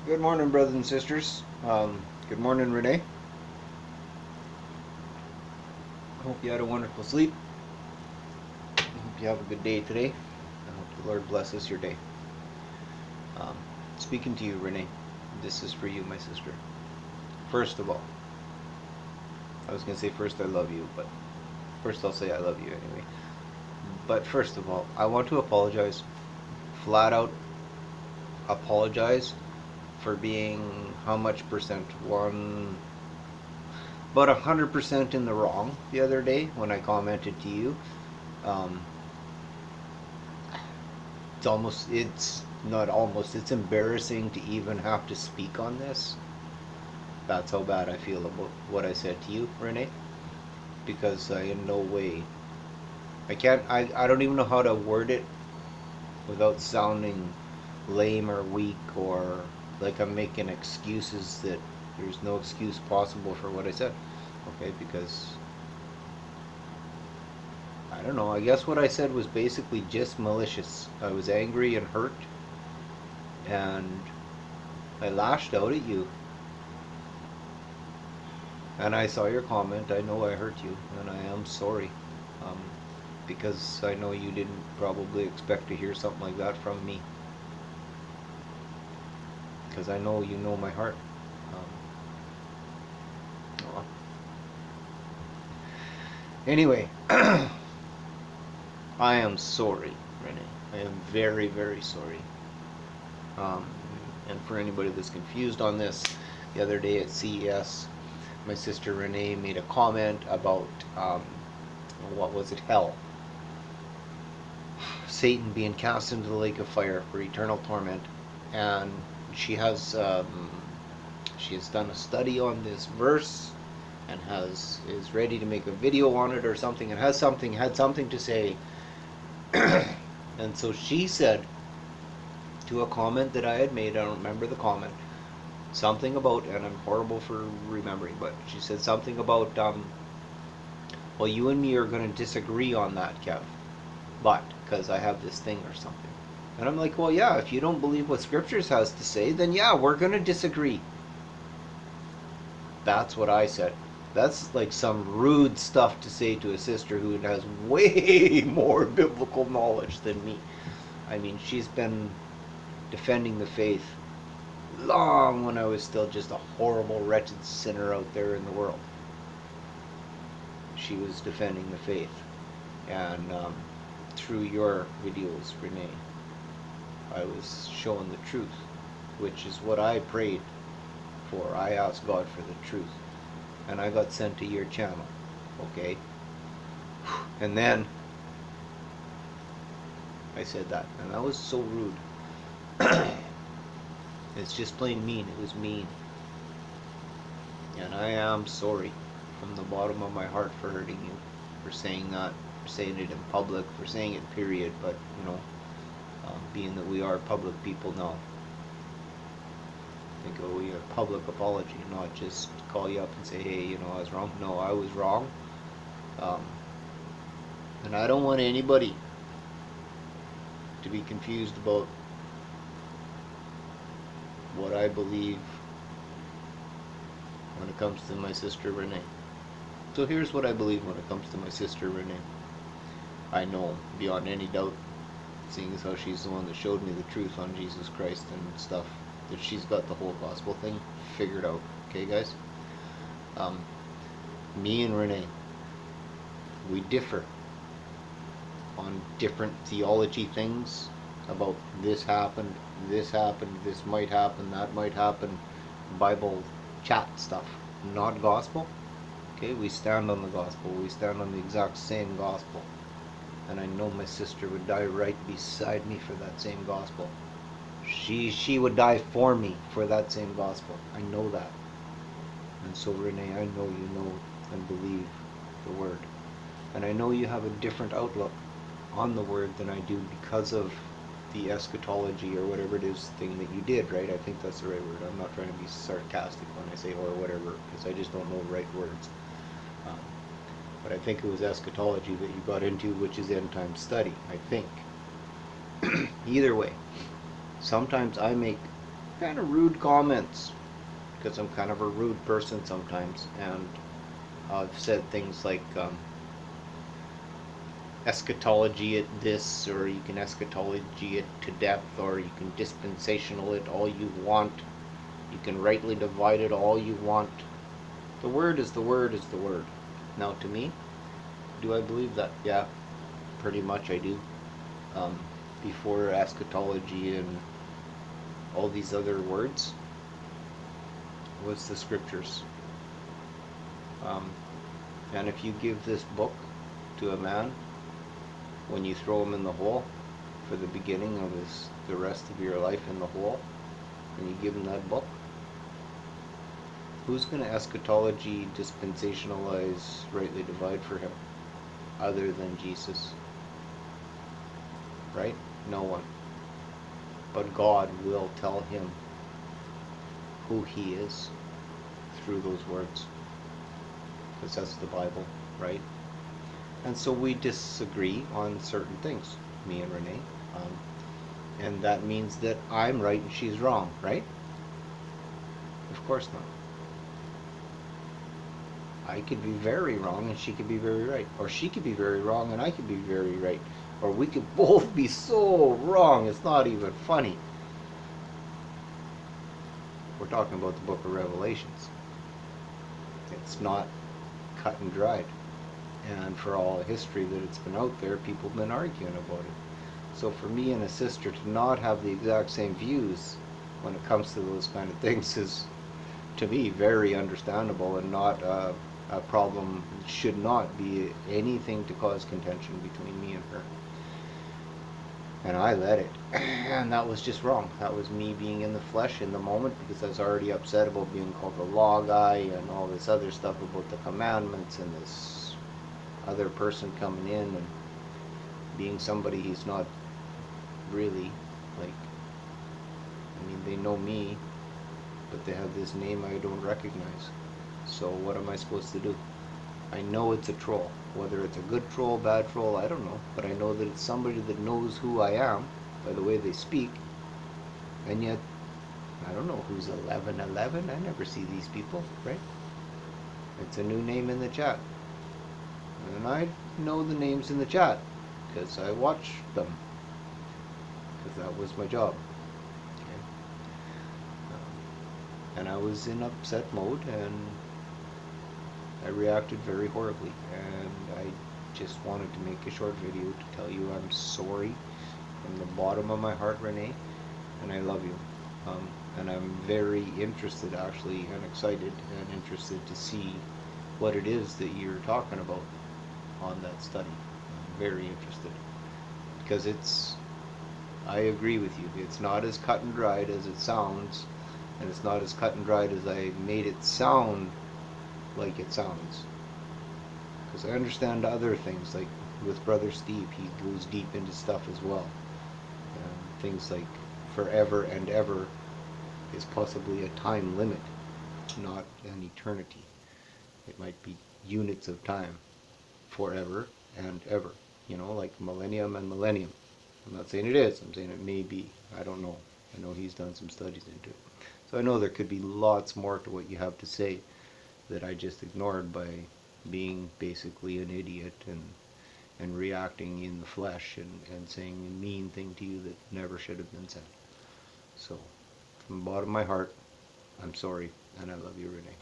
Good morning, brothers and sisters. Good morning, Renee. I hope you had a wonderful sleep. I hope you have a good day today. I hope the Lord blesses your day. Um, Speaking to you, Renee, this is for you, my sister. First of all, I was going to say first I love you, but first I'll say I love you anyway. But first of all, I want to apologize, flat out apologize for being how much percent? About 100% in the wrong the other day when I commented to you. Um, it's not almost, it's embarrassing to even have to speak on this. That's how bad I feel about what I said to you, Renee, because I in no way, I don't even know how to word it without sounding lame or weak or like I'm making excuses that there's no excuse possible for what I said. Okay, because I don't know, I guess what I said was basically just malicious. I was angry and hurt, and I lashed out at you. And I saw your comment. I know I hurt you, and I am sorry. Um, because I know you didn't probably expect to hear something like that from me. Because I know you know my heart. Um, well, anyway, I am sorry, Renee. I am very, very sorry. Um, and for anybody that's confused on this, the other day at CES, my sister Renee made a comment about what was it, hell. Satan being cast into the lake of fire for eternal torment, and she has she has done a study on this verse and is ready to make a video on it or something, and had something to say. And so she said to a comment that I had made, I don't remember the comment, something about, and I'm horrible for remembering, but she said something about, well, you and me are going to disagree on that, Kev, but because I have this thing or something. And I'm like, well, yeah, if you don't believe what Scriptures has to say, then yeah, we're going to disagree. That's what I said. That's like some rude stuff to say to a sister who has way more biblical knowledge than me. I mean, she's been defending the faith long when I was still just a horrible, wretched sinner out there in the world. She was defending the faith. And through your videos, Renee, I was showing the truth, which is what I prayed for. I asked God for the truth. And I got sent to your channel. Okay? And then I said that. And that was so rude. It's just plain mean. It was mean. And I am sorry from the bottom of my heart for hurting you, for saying that, for saying it in public, for saying it period. But, being that we are public people now, I think we a public apology, not just call you up and say, hey, I was wrong. No, I was wrong. Um, and I don't want anybody to be confused about what I believe when it comes to my sister Renee. So here's what I believe when it comes to my sister Renee. I know beyond any doubt, seeing as how she's the one that showed me the truth on Jesus Christ and stuff, that she's got the whole gospel thing figured out. Okay, guys? Um, Me and Renee, we differ on different theology things about this happened, this might happen, that might happen, Bible chat stuff, not gospel. Okay, we stand on the gospel. We stand on the exact same gospel. And I know my sister would die right beside me for that same gospel. She would die for me for that same gospel. I know that. And so Renee, I know you know and believe the word. And I know you have a different outlook on the word than I do because of the eschatology or whatever it is thing that you did, right? I think that's the right word. I'm not trying to be sarcastic when I say or whatever, because I just don't know the right words. Um, but I think it was eschatology that you got into, which is end time study, I think. Either way, sometimes I make kind of rude comments, because I'm kind of a rude person sometimes, and I've said things like eschatology it this, or you can eschatology it to death, or you can dispensational it all you want. You can rightly divide it all you want. The word is the word is the word. Now, to me, do I believe that? Yeah, pretty much I do. Um, Before eschatology and all these other words was the scriptures. Um, and if you give this book to a man, when you throw him in the hole for the beginning of the rest of your life in the hole, and you give him that book, who's going to eschatology, dispensationalize, rightly divide for him, other than Jesus? Right? No one. But God will tell him who he is through those words, because that's the Bible, right? And so we disagree on certain things, me and Renee, and that means that I'm right and she's wrong, right? Of course not. I could be very wrong and she could be very right, or she could be very wrong and I could be very right, or we could both be so wrong it's not even funny. We're talking about the book of Revelations. It's not cut and dried. And for all the history that it's been out there, people have been arguing about it. So for me and a sister to not have the exact same views when it comes to those kind of things is, to me, very understandable, and not a problem. It should not be anything to cause contention between me and her. And I let it. And that was just wrong. That was me being in the flesh in the moment, because I was already upset about being called a law guy and all this other stuff about the commandments, and this other person coming in and being somebody he's not really. Like, I mean, they know me, but they have this name I don't recognize. So what am I supposed to do? I know it's a troll. Whether it's a good troll, bad troll, I don't know. But I know that it's somebody that knows who I am by the way they speak. And yet, I don't know who's 1111. I never see these people, right? It's a new name in the chat. And I know the names in the chat because I watch them. Because that was my job. Okay. And I was in upset mode, and I reacted very horribly, and I just wanted to make a short video to tell you I'm sorry from the bottom of my heart, Renee, and I love you. And I'm very interested, actually, and excited and interested to see what it is that you're talking about on that study. I'm very interested, because I agree with you, it's not as cut and dried as it sounds, and it's not as cut and dried as I made it sound like it sounds. Because I understand other things, like with Brother Steve, he goes deep into stuff as well. Things like forever and ever is possibly a time limit, not an eternity. It might be units of time, forever and ever. You know, like millennium and millennium. I'm not saying it is, I'm saying it may be. I don't know. I know he's done some studies into it. So I know there could be lots more to what you have to say that I just ignored by being basically an idiot and reacting in the flesh and saying a mean thing to you that never should have been said. So, from the bottom of my heart, I'm sorry, and I love you, Renee.